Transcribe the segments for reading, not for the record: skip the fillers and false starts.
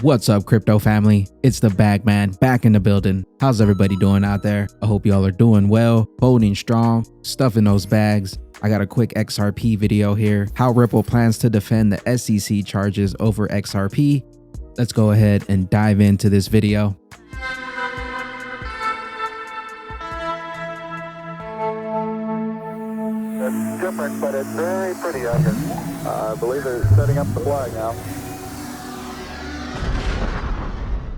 What's up, crypto family? It's the Bagman back in the building. How's everybody doing out there? I hope y'all are doing well, holding strong, stuffing those bags. I got a quick XRP video here. How Ripple plans to defend the SEC charges over XRP. Let's go ahead and dive into this video. It's different, but it's very pretty out here. I believe they're setting up the flag now.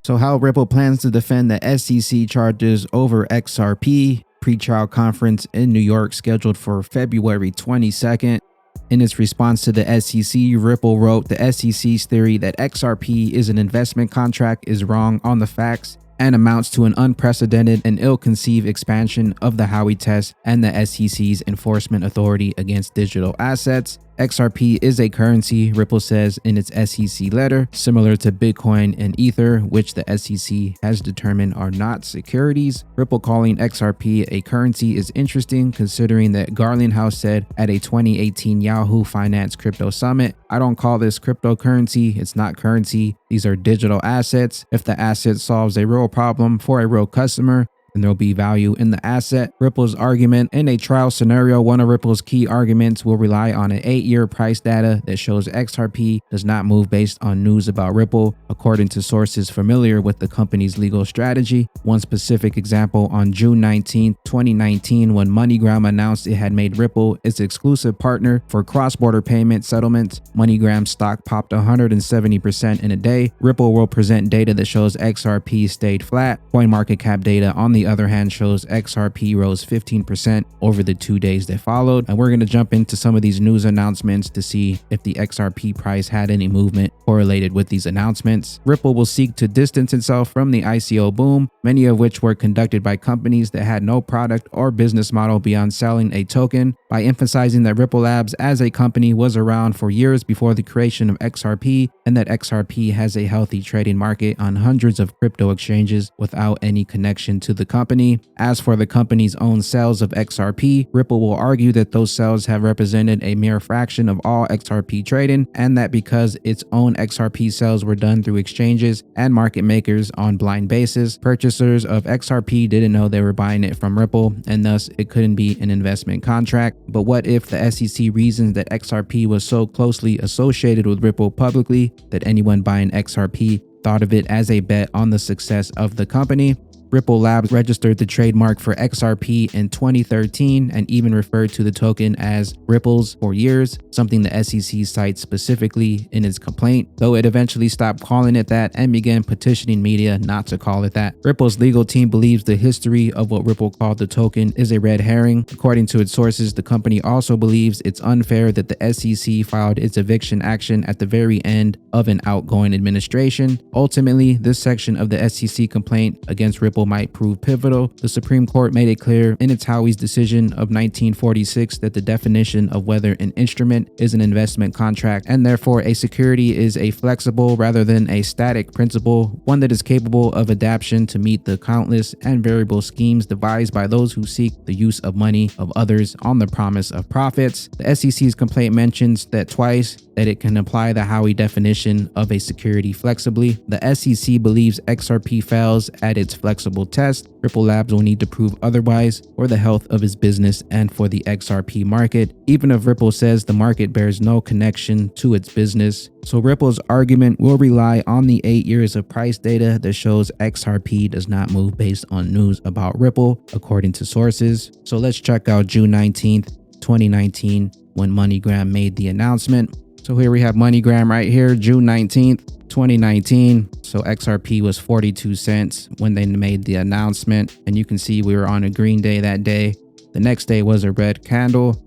So how Ripple plans to defend the SEC charges over XRP. Pre-trial conference in New York scheduled for February 22nd. In its response to the SEC, Ripple wrote, "The SEC's theory that XRP is an investment contract is wrong on the facts and amounts to an unprecedented and ill-conceived expansion of the Howey test and the SEC's enforcement authority against digital assets. XRP is a currency," Ripple says in its SEC letter, similar to Bitcoin and Ether, which the SEC has determined are not securities. Ripple calling XRP a currency is interesting, considering that Garlinghouse said at a 2018 Yahoo Finance Crypto Summit, "I don't call this cryptocurrency, it's not currency. These are digital assets. If the asset solves a real problem for a real customer, and there'll be value in the asset." Ripple's argument: in a trial scenario, one of Ripple's key arguments will rely on an 8-year price data that shows XRP does not move based on news about Ripple, according to sources familiar with the company's legal strategy. One specific example: on June 19, 2019, when MoneyGram announced it had made Ripple its exclusive partner for cross-border payment settlements, MoneyGram's stock popped 170% in a day. Ripple will present data that shows XRP stayed flat. CoinMarketCap data, on the other hand, shows XRP rose 15% over the 2 days that followed. And we're going to jump into some of these news announcements to see if the XRP price had any movement correlated with these announcements. Ripple will seek to distance itself from the ICO boom, many of which were conducted by companies that had no product or business model beyond selling a token, by emphasizing that Ripple Labs as a company was around for years before the creation of XRP, and that XRP has a healthy trading market on hundreds of crypto exchanges without any connection to the company. As for the company's own sales of XRP, Ripple will argue that those sales have represented a mere fraction of all XRP trading, and that because its own XRP sales were done through exchanges and market makers on blind basis, purchasers of XRP didn't know they were buying it from Ripple, and thus it couldn't be an investment contract. But what if the SEC reasons that XRP was so closely associated with Ripple publicly that anyone buying XRP thought of it as a bet on the success of the company? Ripple Labs registered the trademark for XRP in 2013 and even referred to the token as Ripples for years, something the SEC cites specifically in its complaint, though it eventually stopped calling it that and began petitioning media not to call it that. Ripple's legal team believes the history of what Ripple called the token is a red herring. According to its sources, the company also believes it's unfair that the SEC filed its eviction action at the very end of an outgoing administration. Ultimately, this section of the SEC complaint against Ripple might prove pivotal. The Supreme Court made it clear in its Howey's decision of 1946 that the definition of whether an instrument is an investment contract and therefore a security is a flexible rather than a static principle, one that is capable of adaptation to meet the countless and variable schemes devised by those who seek the use of money of others on the promise of profits. The SEC's complaint mentions that twice, that it can apply the Howey definition of a security flexibly. The SEC believes XRP fails at its flexible test. Ripple Labs will need to prove otherwise for the health of its business and for the XRP market, even if Ripple says the market bears no connection to its business. So Ripple's argument will rely on the 8 years of price data that shows XRP does not move based on news about Ripple, according to sources. So let's check out June 19th, 2019, when MoneyGram made the announcement. So here we have MoneyGram right here, June 19th, 2019. So XRP was 42 cents when they made the announcement. And you can see we were on a green day that day. The next day was a red candle,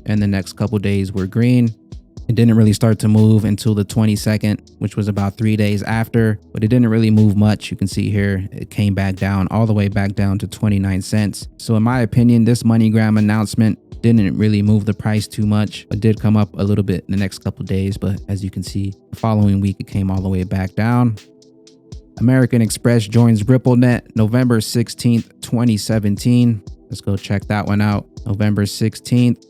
and the next couple days were green. It didn't really start to move until the 22nd, which was about 3 days after, but it didn't really move much. You can see here, it came back down, all the way back down to 29 cents. So in my opinion, this MoneyGram announcement didn't really move the price too much. It did come up a little bit in the next couple days, but as you can see, the following week, it came all the way back down. American Express joins RippleNet November 16th, 2017. Let's go check that one out. November 16th,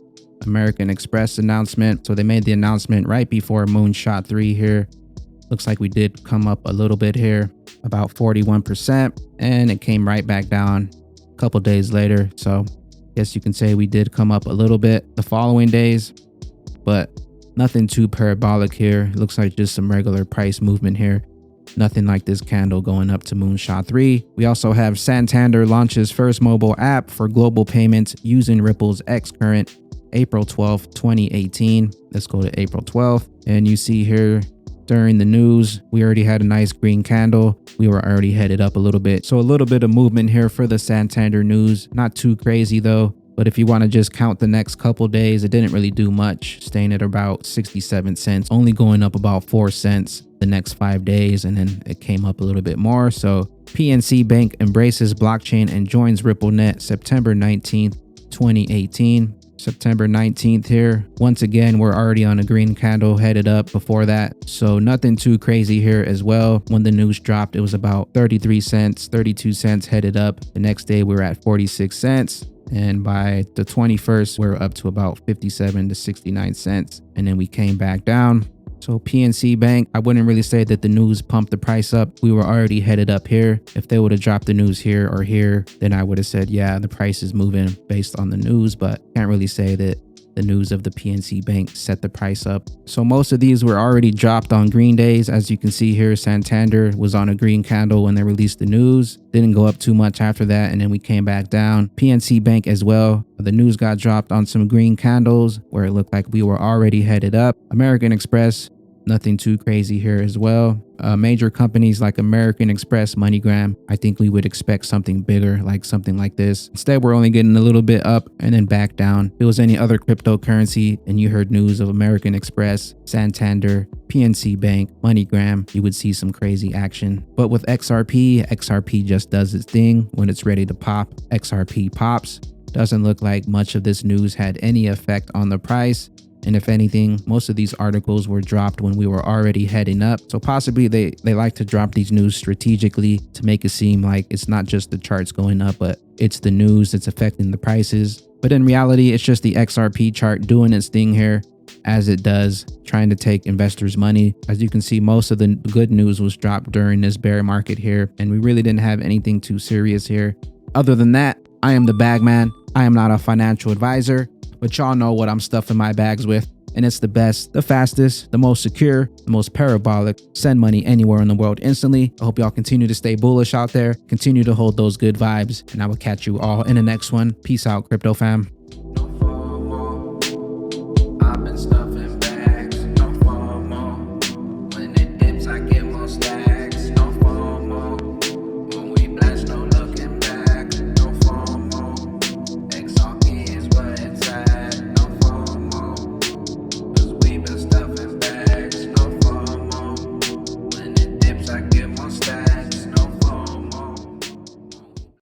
American Express announcement. So they made the announcement right before Moonshot 3 here. Looks like we did come up a little bit here, about 41%, and it came right back down a couple days later. So guess you can say we did come up a little bit the following days, but nothing too parabolic here. It looks like just some regular price movement here. Nothing like this candle going up to Moonshot 3. We also have Santander launches first mobile app for global payments using Ripple's X current, April 12th, 2018. Let's go to April 12th. And you see here during the news, we already had a nice green candle. We were already headed up a little bit. So a little bit of movement here for the Santander news. Not too crazy though. But if you want to just count the next couple days, it didn't really do much, staying at about 67 cents, only going up about 4 cents the next 5 days, and then it came up a little bit more. So PNC Bank embraces blockchain and joins RippleNet September 19th, 2018. September 19th here. Once again, we're already on a green candle headed up before that. So nothing too crazy here as well. When the news dropped, it was about 33 cents, 32 cents headed up. The next day we were at 46 cents. And by the 21st, we're up to about 57 to 69 cents. And then we came back down. So PNC Bank, I wouldn't really say that the news pumped the price up. We were already headed up here. If they would have dropped the news here or here, then I would have said, yeah, the price is moving based on the news, but can't really say that the news of the PNC Bank set the price up. So most of these were already dropped on green days. As you can see here, Santander was on a green candle when they released the news. Didn't go up too much after that, and then we came back down. PNC Bank as well. The news got dropped on some green candles where it looked like we were already headed up. American Express, nothing too crazy here as well. Major companies like American Express, MoneyGram, I think we would expect something bigger, like something like this. Instead, we're only getting a little bit up and then back down. If it was any other cryptocurrency and you heard news of American Express, Santander, PNC Bank, MoneyGram, you would see some crazy action. But with XRP just does its thing. When it's ready to pop, XRP pops. Doesn't look like much of this news had any effect on the price. And if anything, most of these articles were dropped when we were already heading up. So possibly they like to drop these news strategically to make it seem like it's not just the charts going up, but it's the news that's affecting the prices. But in reality, it's just the XRP chart doing its thing here as it does, trying to take investors' money. As you can see, most of the good news was dropped during this bear market here, and we really didn't have anything too serious here. Other than that, I am the Bagman. I am not a financial advisor, but y'all know what I'm stuffing my bags with. And it's the best, the fastest, the most secure, the most parabolic. Send money anywhere in the world instantly. I hope y'all continue to stay bullish out there. Continue to hold those good vibes. And I will catch you all in the next one. Peace out, crypto fam.